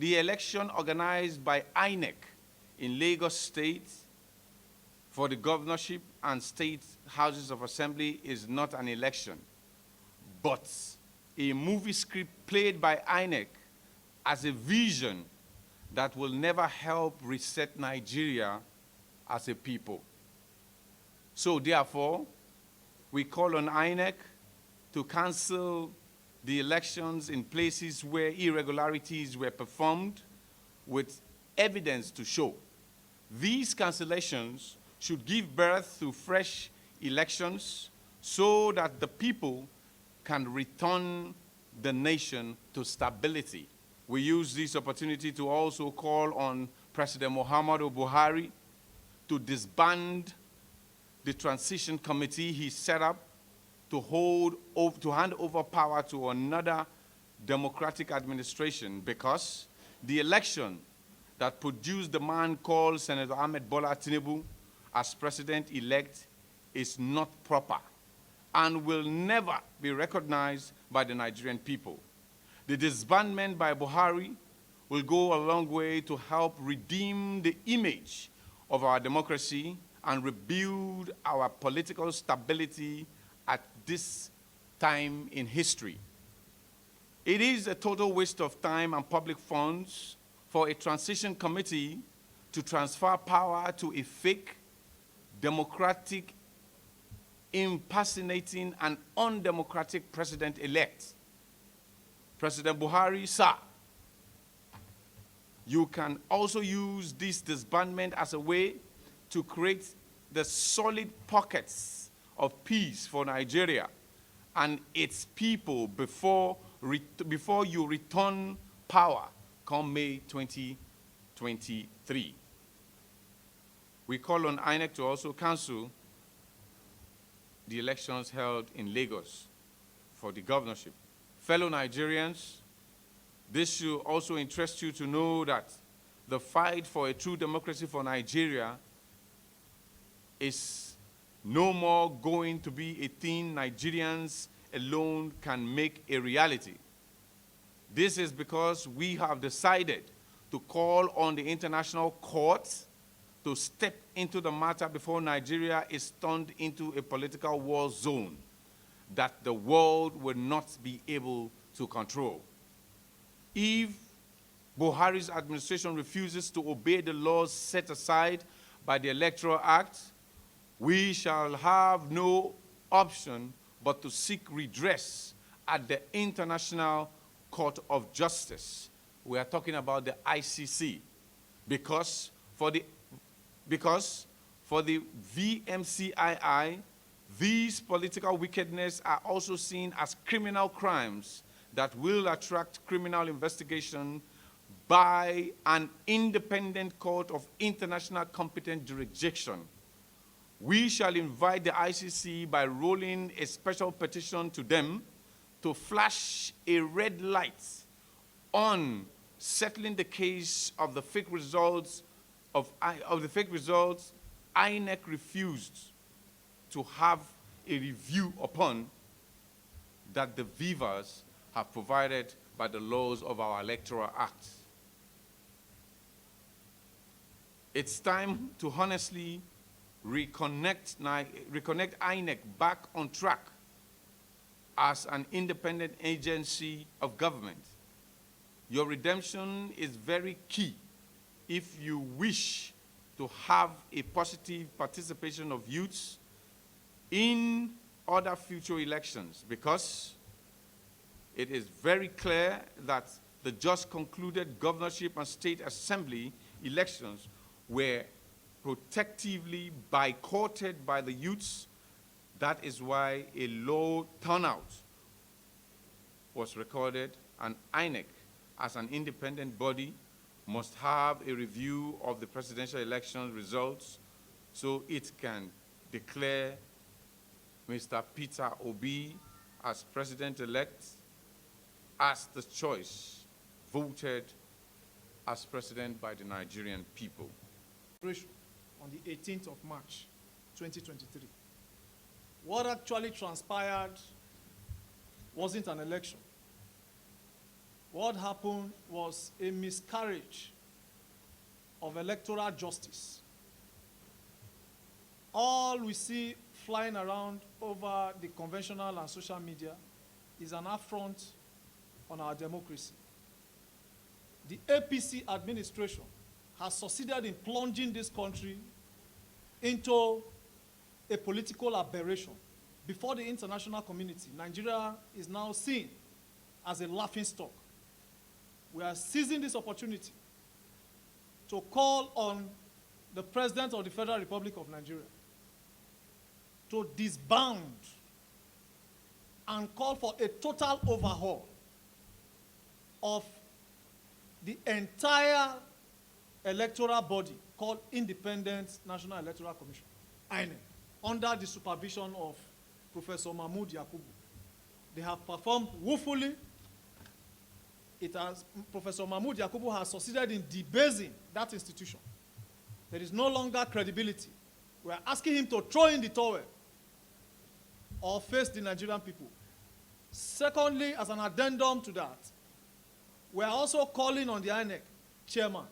the election organized by INEC in Lagos State for the governorship and state houses of assembly is not an election, but a movie script played by INEC as a vision that will never help reset Nigeria as a people. So therefore, we call on INEC to cancel the elections in places where irregularities were performed with evidence to show. These cancellations should give birth to fresh elections so that the people can return the nation to stability. We use this opportunity to also call on President Muhammadu Buhari to disband the transition committee he set up to hand over power to another democratic administration, because the election that produced the man called Senator Ahmed Bola Tinubu as president-elect is not proper and will never be recognized by the Nigerian people. The disbandment by Buhari will go a long way to help redeem the image of our democracy and rebuild our political stability at this time in history. It is a total waste of time and public funds for a transition committee to transfer power to a fake, democratic, impersonating, and undemocratic president-elect. President Buhari, sir, you can also use this disbandment as a way to create the solid pockets of peace for Nigeria and its people before you return power come May 2023. We call on INEC to also cancel the elections held in Lagos for the governorship. Fellow Nigerians, this should also interest you to know that the fight for a true democracy for Nigeria is no more going to be a thing Nigerians alone can make a reality. This is because we have decided to call on the international courts to step into the matter before Nigeria is turned into a political war zone that the world will not be able to control. If Buhari's administration refuses to obey the laws set aside by the Electoral Act, we shall have no option but to seek redress at the International Court of Justice. We are talking about the ICC, because for the VMCII, these political wickedness are also seen as criminal crimes that will attract criminal investigation by an independent court of international competent jurisdiction. We shall invite the ICC by rolling a special petition to them to flash a red light on settling the case of the fake results INEC refused to have a review upon that the Vivas have provided by the laws of our Electoral Act. It's time to honestly reconnect INEC back on track as an independent agency of government. Your redemption is very key if you wish to have a positive participation of youths in other future elections, because it is very clear that the just concluded governorship and state assembly elections were protectively boycotted by the youths. That is why a low turnout was recorded, and INEC, as an independent body, must have a review of the presidential election results so it can declare Mr. Peter Obi as president-elect as the choice voted as president by the Nigerian people. On the 18th of March, 2023. What actually transpired wasn't an election. What happened was a miscarriage of electoral justice. All we see flying around over the conventional and social media is an affront on our democracy. The APC administration has succeeded in plunging this country into a political aberration. Before the international community, Nigeria is now seen as a laughingstock. We are seizing this opportunity to call on the President of the Federal Republic of Nigeria to disband and call for a total overhaul of the entire electoral body called Independent National Electoral Commission, INEC, under the supervision of Professor Mahmoud Yakubu. They have performed woefully. Professor Mahmoud Yakubu has succeeded in debasing that institution. There is no longer credibility. We are asking him to throw in the towel or face the Nigerian people. Secondly, as an addendum to that, we are also calling on the INEC chairman.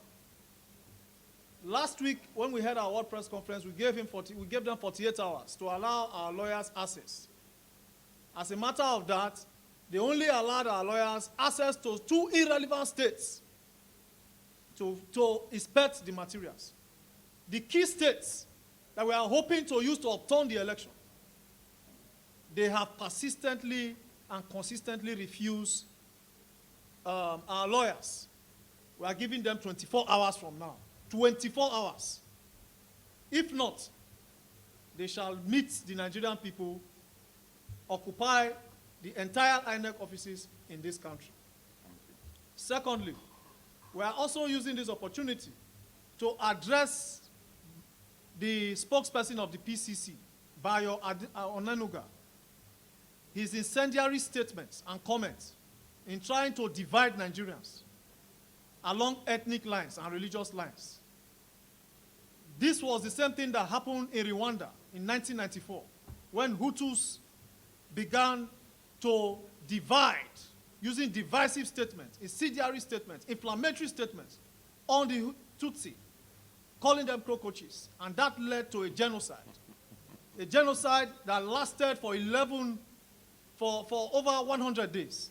Last week, when we had our World Press Conference, we gave them 48 hours to allow our lawyers access. As a matter of that, they only allowed our lawyers access to 2 irrelevant states to inspect the materials. The key states that we are hoping to use to overturn the election, they have persistently and consistently refused our lawyers. We are giving them 24 hours from now. 24 hours. If not, they shall meet the Nigerian people, occupy the entire INEC offices in this country. Secondly, we are also using this opportunity to address the spokesperson of the PCC, Bayo Onanuga, his incendiary statements and comments in trying to divide Nigerians along ethnic lines and religious lines. This was the same thing that happened in Rwanda in 1994, when Hutus began to divide, using divisive statements, incendiary statements, inflammatory statements on the Tutsi, calling them cockroaches, and that led to a genocide that lasted for over 100 days,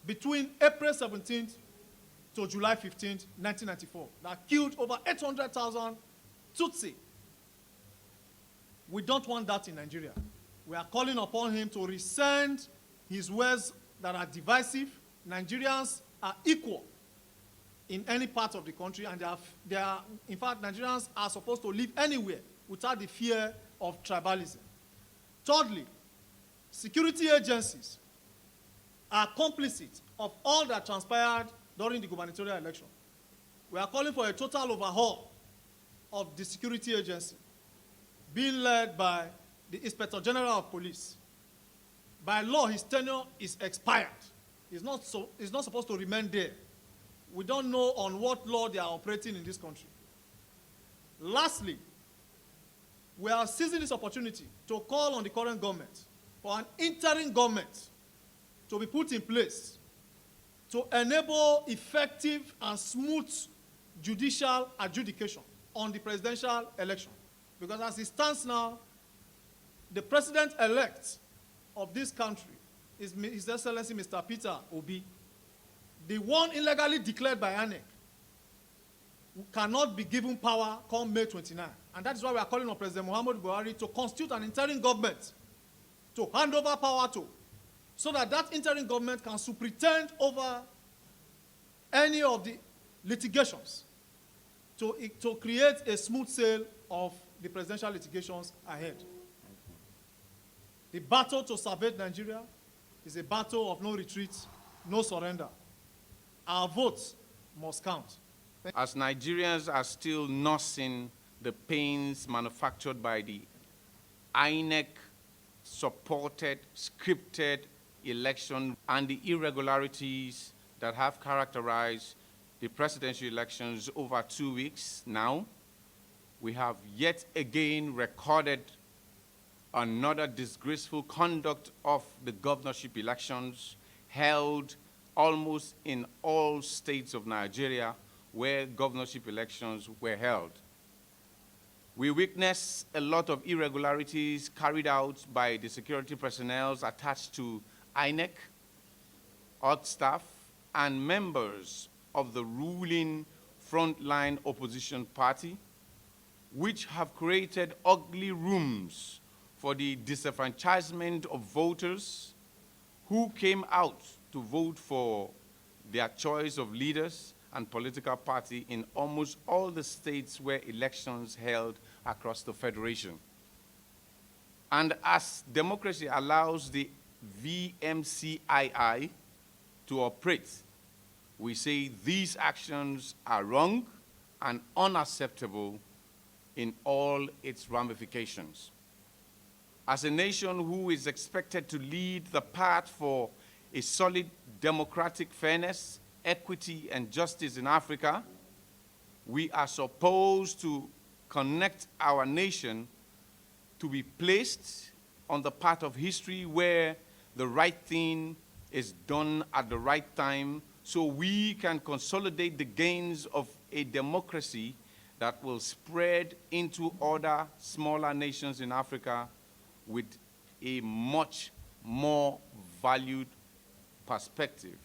between April 17th to July 15th, 1994, that killed over 800,000 Tutsi. We don't want that in Nigeria. We are calling upon him to rescind his words that are divisive. Nigerians are equal in any part of the country, and in fact, Nigerians are supposed to live anywhere without the fear of tribalism. Thirdly, security agencies are complicit of all that transpired during the gubernatorial election. We are calling for a total overhaul of the security agency, being led by the Inspector General of Police. By law, his tenure is expired. He's not supposed to remain there. We don't know on what law they are operating in this country. Lastly, we are seizing this opportunity to call on the current government for an interim government to be put in place to enable effective and smooth judicial adjudication on the presidential election. Because as it stands now, the president-elect of this country is His Excellency Mr. Peter Obi. The one illegally declared by INEC cannot be given power come May 29. And that is why we are calling on President Muhammadu Buhari to constitute an interim government to hand over power to, so that that interim government can superintend over any of the litigations to create a smooth sail of the presidential litigations ahead. The battle to salvage Nigeria is a battle of no retreat, no surrender. Our votes must count. As Nigerians are still nursing the pains manufactured by the INEC-supported, scripted election and the irregularities that have characterized the presidential elections over 2 weeks now, we have yet again recorded another disgraceful conduct of the governorship elections held almost in all states of Nigeria where governorship elections were held. We witnessed a lot of irregularities carried out by the security personnel attached to INEC, OD staff, and members of the ruling frontline opposition party, which have created ugly rooms for the disenfranchisement of voters who came out to vote for their choice of leaders and political party in almost all the states where elections held across the Federation. And as democracy allows the VMCII to operate, we say these actions are wrong and unacceptable in all its ramifications. As a nation who is expected to lead the path for a solid democratic fairness, equity, and justice in Africa, we are supposed to connect our nation to be placed on the path of history where the right thing is done at the right time, so we can consolidate the gains of a democracy that will spread into other smaller nations in Africa with a much more valued perspective.